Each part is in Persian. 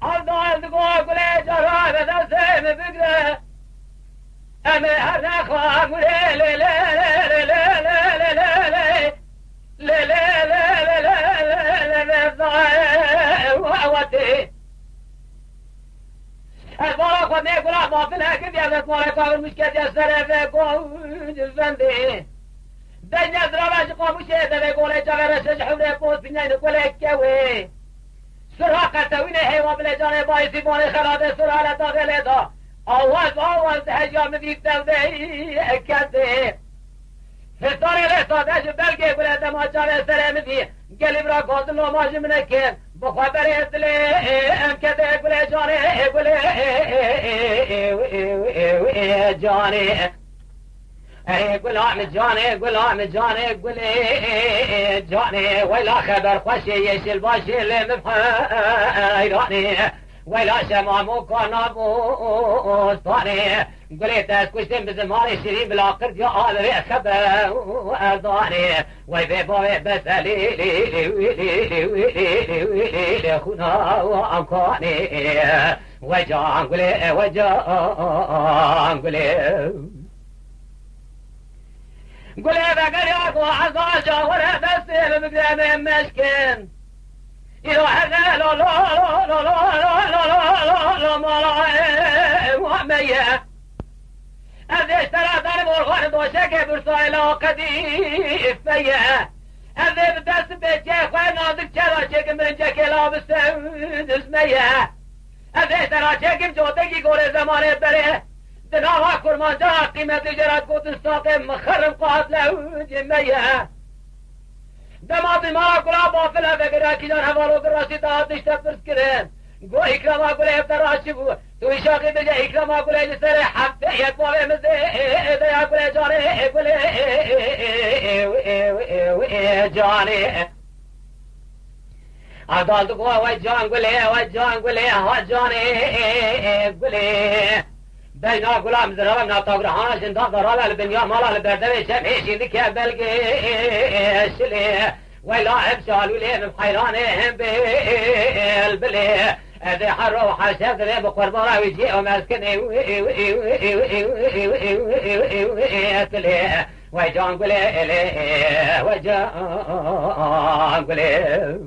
عبدال دقوا قولي جرى بدرسي مبقرة أمي هر نخواه قولي لي لي لي لي لي لي لي لي لي وأوتي البارا خود نيقولا مافلها كيف يابت مالك وقل مشكت يسره فيكو جزبندي دنيا درابش قاموشه ده بقوله جغرش حوله پوز بینین قوله كوي سراقه توين حيوان بلجان بايسي باني خلاده سرالة داخله دا آواز هجام بيك دوده كده فستاني رسادش بلگه قوله دماجان سره مدي قلب را قاضل و ماج منكين بخبر اسلي ام كده قوله جاني قوله جاني غلام جاني قولي جاني ويلا خبر خوشي يشل باشي لمفحيراني ويلا شمامو كان ابو ثاني قولي تسكشتم بزماني شريب بلا قرد يا آلري خبر وأذاني ويبيبوي بسالي لي خونا وأمكاني وجان قولي قولي بقرياك وعزا جاورة بسير بقدام مشكين يروح لا لا لا لا لا لا لا ومية أذي اشترى ضرب والغرد وشكي برسايلة قديف فيا أذي بدرس بيتشيخ وناظر شرا شك من جاكي لابس اسمية أذي اشترى شك بجوتكي قولي زماني بريه دناها كرمان جا قيمة جرات قوت الساقم مخرم قاعد له جمية دماغي ما كلا بافلا فكرة كيجان حوالو دراسي تاعت نشتفرس كرين قو إكراما قولي افتراشبو تو إشاقي بجا إكراما قولي جسر حفة يكوالي مزي إذا قولي جاني قولي جاني عدال تقوى وجان قولي قولي بينا غلام زرابم ناتاغرهانا جندا ضرابة البنيا مالا البردوي شميشي ذكي بلقيش لي ويلا ابشالوا لي من حيرانهم بالبلي اذي حروا حشد لي بقربارا ويجي ومسكني ويجان قولي ويجان قولي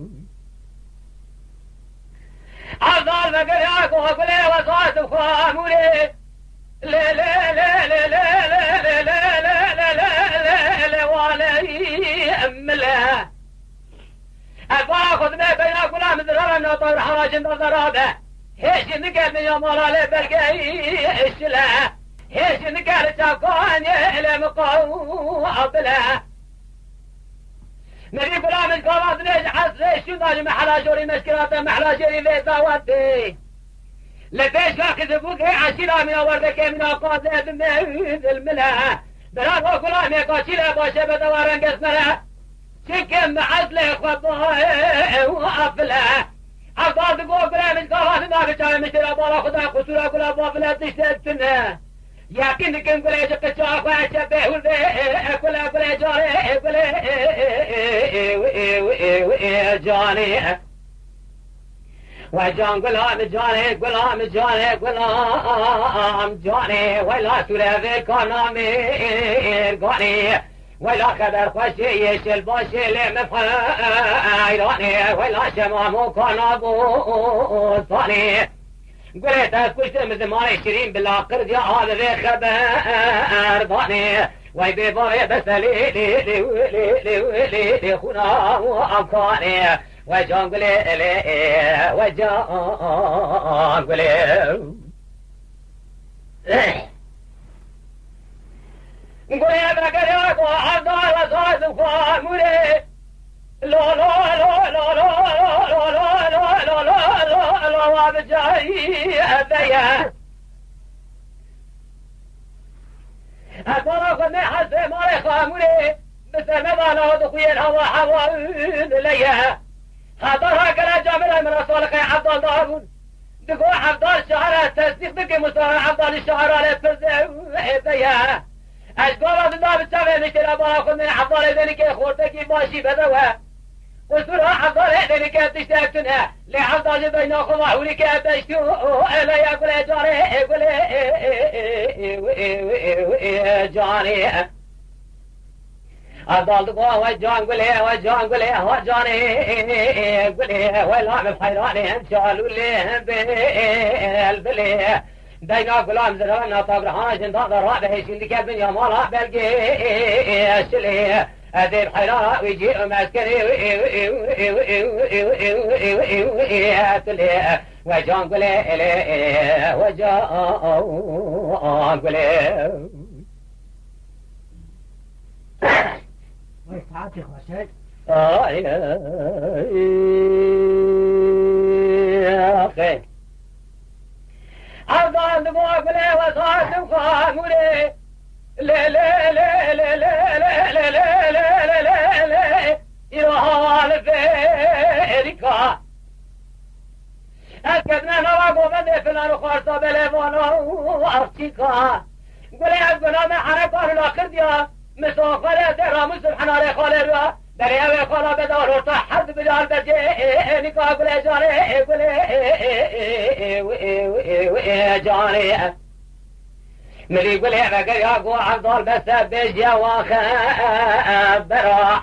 عزال بقرياك وقولي وصوت بخامولي لا لا لا لا لا لا لا لا لا لا لا ولا يملا أخذ ما بين غلام ذرارة ناطر حراج ضرابة هيش نقل من يوم على برقي الشلا هيش نقل تاكون إلى مقابلة نبي غلام القواد ليش حسري شو ناجم حلاجوري مشكلات محلاجوري بيتا ودي لبيش فاقد ابوك عشيرا من وردك من قاضي بمهد الملا براد وغلام يقاشيلا باشا بدوارن قسمنا شكم عزله خطاه وقفله عباد قو غلام القواد ما بيشاي مشرا بالا خدا قصورا غلام وافلا تشتنا يقين كم قولي جقشا خواشا بهولده قولي جاري وجان غلام جاني ولا سورة كان مير غاني ولا خبر خوشي يشل باشي لمفحيراني ولا شمامو كان ابو ثاني قلت كنت مزماني شيرين بلا قرد يا هذا خبر ضاني ويبيبوي بس لي خونا وأمكاني وجان قولي قولي بقرياك وعبدال وصاص وخامولي لا لا لا لا لا لا لا لا لا لا لا وابجاي أبيا أتوقع قد نحس مالي خامولي مثل مضانا ودخوي الهوى حوالي ليها خاطرها قلا جاملها من رسولك يا عبدال دارون دقوا عبدال شعر تصديق بك مستوى عبدال الشعر على فزيها أشقال الله بالتابع مشترى باخذ من عبدال ذلك خورتك باشي بدوها وسرع عضلة ذلك تشتاكتنا لعضل بين خضع ولك تشتو لا يقول جاري يقول جاري أضل دقوا وجان قليه وجان قليه وجاني قليه ولا بحيراني انشالوا ليه بالبليه دينا غلام زرنا طبرها جندا رابه شندك بن يا مالا بلقي شليه هذه الحيرة ويجي مسكري وجان قليه وجان قليه تعاطي خشاش يا أخي أفضل دموع لي وصارت مخامولي لا لا لا لا لا لا لا لا لا لا لا يروح الفيريكا أكدنا نواقو بدفنا نخارصة بلفونا وأرتيكا قولي أبقنا ما حركان الآخر ديا مسافر درام سبحان الله خالر دريا خالا بدار ورتا حد بجال بجي نكا قولي جاني قولي جاني ملي قولي بقر ياقو عبدال بس بيجا وخبرا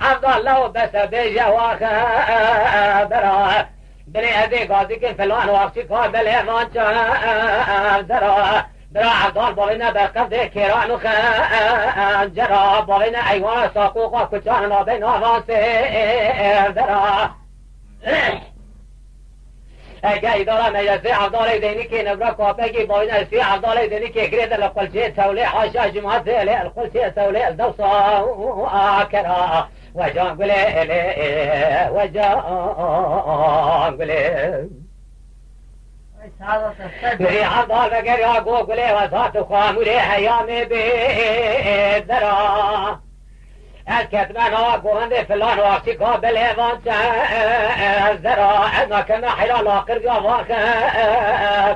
عبدال لو بس بيجا وخبرا بني أبي قاضيك فلان وقتي قابل همان درا برا عبدال بولينا بقبض كيران وخنجرا بولينا أيوان ساقوقا كتانا بين أغاسي درا اگه دارم مجلسی عبدال دینی که نبرا کافگی باینا سی عبدال دینی که گرید لقلچه تولی حاشا جماعت لی القلچه تولی الدوسا آکرا وجان قلی وجان قلی مری عبدال بگر یا گو قلی وزات خامولی حیامی بیدرا الكتمان وقوند فلان وقتي قابل هذا الزرا أنا كما حلال آخر قواك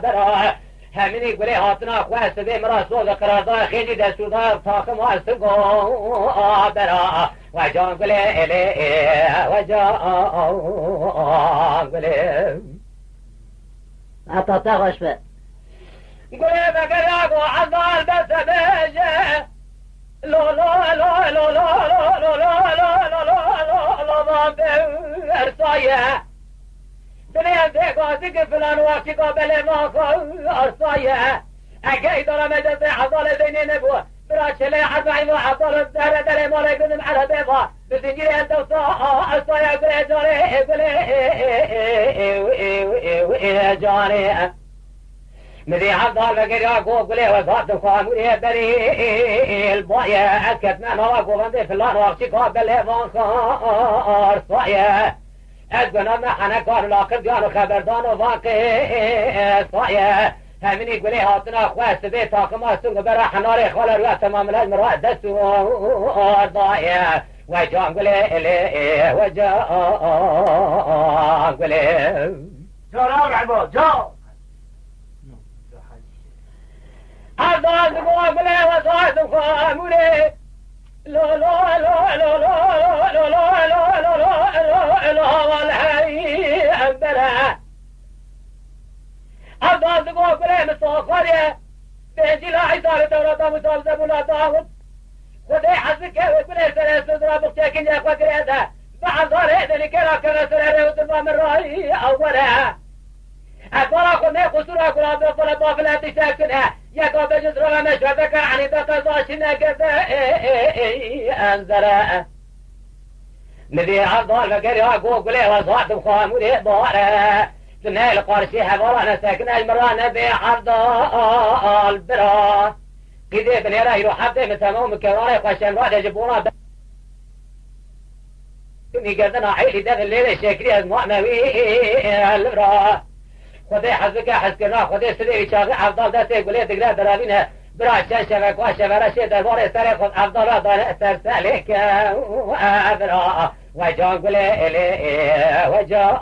برا هميني قولي هاتنا خواست بمرا سوز قراردا خيني دستور دار طاقم واستقو برا وجان قولي إلي وجان قولي أتا تغش بي قولي بقياقو عضال بس بيجي لا لا لا لا لا لا لا لا لا لا لا أرصايا دنيا ديكا ديك فلان وقتي قابل ماكا أرصايا أكيد أنا مجلس عضال ديني نبوة براش لي حزعي وعضال الدهر دلي مالي قدم على بيضا بسنجري أنت وصاها أرصايا قولي جاري قولي جاري مذي عبدال بقر ياقو قولي وصارت خامولي بري الباية أكتنا نواقو بندي فلان وقتي قابل هفان خار صايا أدقنا محنا كانوا لاقر ديانو خبردان وفاقي صايا هميني قولي هاتنا خواست بي طاقما سنق براح ناري خوالا روح تمام الهجم روح دستو ضايا وجان قولي وجان قولي جارا العباد جار عبدال قولي وصارت خامولي لا لا لا لا لا لا لا لا لا لا لا والحي أبدا عبدال قولي مصافرية بيجي لا عزارة دورة مصال زبولا داود خدي حزك وقولي سلسل درا بختيكين يا قريدا بعضال هذا كرا كرا سلسل وطبا من رأي أولا أقولا خدي قصورا قولا بفلا بافلا تشاكنها يقول بجزر مشهدك عن تتزاشنا كذا أنزل مذي عبدال فقر ياقو قولي وصعت بخامولي ضارة سنة القرشي حفرانا ساكنة المرانا بعبدال برا كذي بنيرا يروح حبدي متمو مكراري قشن راد يجبونا كني قردنا عيلي داخل الليلة الشاكري المعنوي البرا خدي حزك حزكنا خدي سدي شاغي عبدال داتي قولي تقرا درابينها برا شاشة وشبرا شي دربار سري خد عبدال دار ترسلك وابرا وجان قولي الي وجان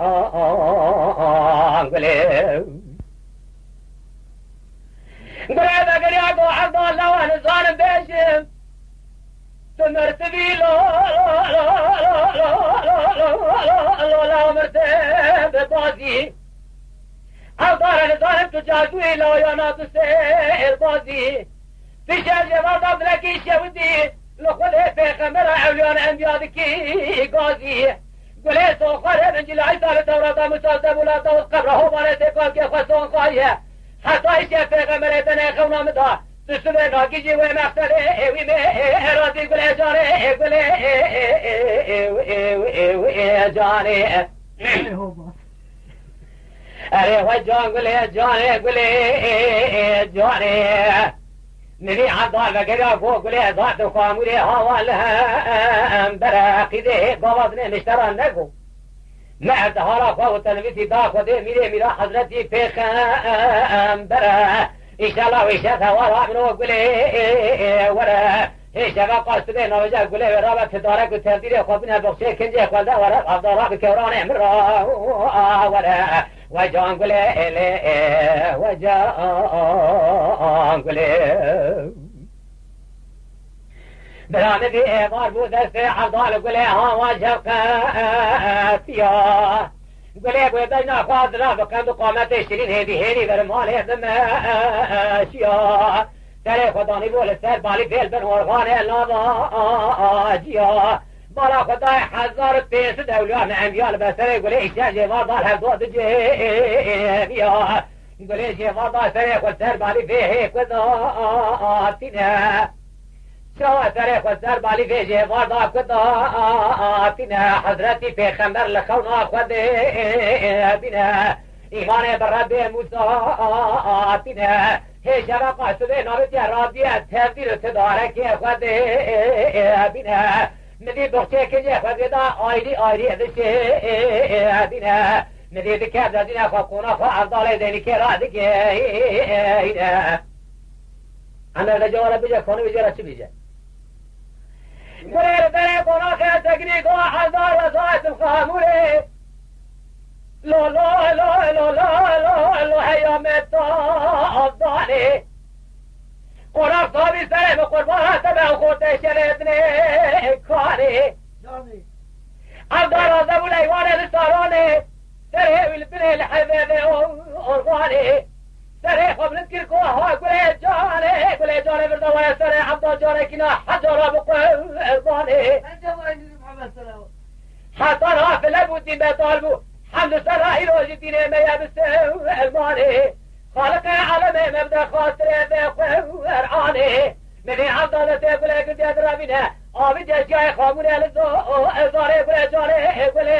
قولي قولي بقر ياقو عبدال لو انسان بيشم مرتبي لا مرتب بازی اردار نظارم تو جادوی لایانات سیر بازی پیشن جواد عبدالکی شودی لخوله پیغمبر اولیان انبیاد کی گازی گله سوخاره انجیل عیسی توراتا مسازه بولاتا و قبره باره تکال که خواستون خواهیه حتی ایشه پیغمبر دنه خونام دا تسوه ناگیجی و مقصده اوی به ارادی گله جاره گله جاره اره و جان گله جاره گله جاره نبی عبدال وگریا گو گله ذات و خاموله هاوال هم براقیده بابازنه مشتران نگو مرد هارا خواه و تنویسی دا خوده میره میرا حضرتی پیغمبره ایشالله و ایشت هوارا منو گله وره ایشگا قاستده نوجه گله ورابط دارک و تردیر خوابین بخشه کنجه خالده وره عبدالله بکوران امرا وره و جان گله و جان گله برانه بی اعبار بود است عبدال گله ها و جفقاتیا گله بود دجنا خواهد را بقند و قامت شیرین هیدی بر مال اشیا سر خدانی بول سر بالی بیل بر مرغان لاواجیا بالا خدای 1500 اولیان انبیال بسر گله ایشه جوار دار هر دو جبیا گله جوار دار سر خود سر بالی بیه کداتینه شو سر خود سر بالی بیه جوار دار کداتینه حضرتی پیغمبر لخونا خود بینه ایمان بر رب موسی آتینه هیچرا قاصده نامتی رابیه تردیر تدارکی خود بینه ندی بخچه کنجه خود دا آیری ادشه بینه ندی دکه دادینه خواه قونا خواه افضال دینی که را دکه انا رجوالا بیجه کنو بیجه را چی بیجه مریر دره قونا خیل تکنی گوه حضار وزایت خاموره لا لا لا لا لا لا لا حیامت افضاله قرآن صحابی سره به قربان تبه خورده شردنه کاره عبدال آزم الایوان رسالانه سره البنه لحبه ارغانه سره خب نذكر كوها قولي جانه بردوه سره عبدال جانه كنا حجر بقربانه حطرها في الابودين بيطالبو حمد سرائي روجي دينه ميابس المانه خالق عالمه مبدا خاطره بقرعانه مني عبدالله تقولي قد يدرابينه آبي جاي خامونه لزاره قولي جانه قولي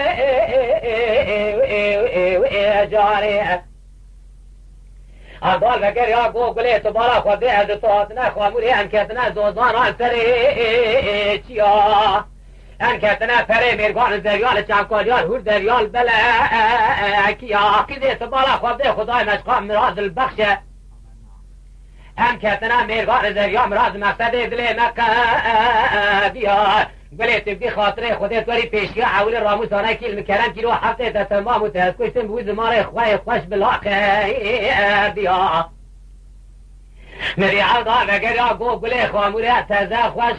جانه عبدال فکر یا گوگله تو بالا خود از تو آتنا خاموری انکتنا زوزان آن سره چیا انکتنا پره میرگان دریال چمکاریال هور دریال بله کیا عقیده تو بالا خود خدای مشقام مراز البخشه انکتنا میرگان دریال مراز مقصد دل مکه بیا گله تبدی خاطره خودت وری پیشگاه حول راموسانه کل میکردن کیلو هفته تا تمام و تهز کشتن بود ماره خوش بلاقه بیا نری عوضا وگر یا گو گله خاموره تزه خوش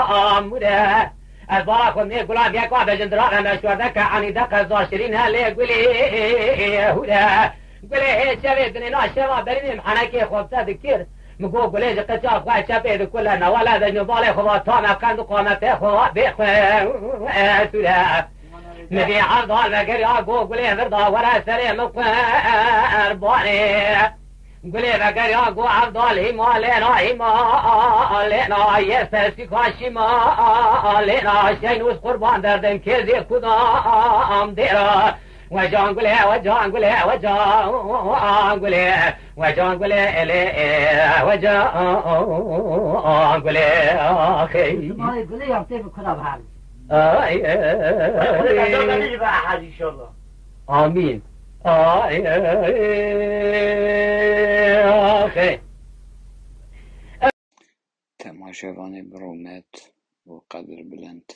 خاموره از بالا خود می گلاب یک وابه جندران مشورده که عنیده قضا شرین هلی گلی هوره گله هیچ شوی دنینا شوا بریم حنکی خوبته دکر مگو گله قطع خواه چپه دو کل نواله ده نباله خواه تا مقند و قامته خواه بخواه سوره نبی عبدال وگر یا گو گله وردا وره سره مقر بانه گله وگر یا گو عبدال هیما لینا یه سرسی کاشی ما لینا شینوز قربان دردن که زی کدام دیرا و جان گله و جان گله و جان گله و جان گله و جان گله آخی مال گله هم تیب کنم هم آمین آخی تماشاوان برومت و قدر بلند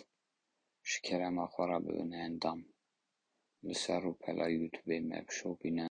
شکرم آخورا بدون اندام بسر و پلا یوتیوب مبشو بینن